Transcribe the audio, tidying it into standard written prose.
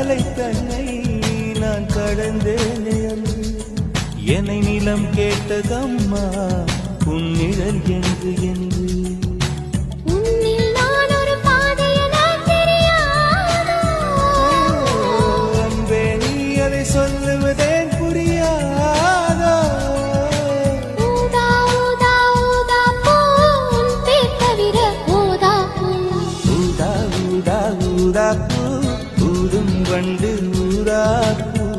அலை தன்னை நான் கடந்தேனே அன்று என்னை நிலம் கேட்டதம்மா உன் நிழல் என்று என்று சொல்லுவதேன் புரியாதோ ஊதா ஊதா ஊதா ஊதா ஊதா ஊதா பூ ஊதும் வண்டு ஊதா பூ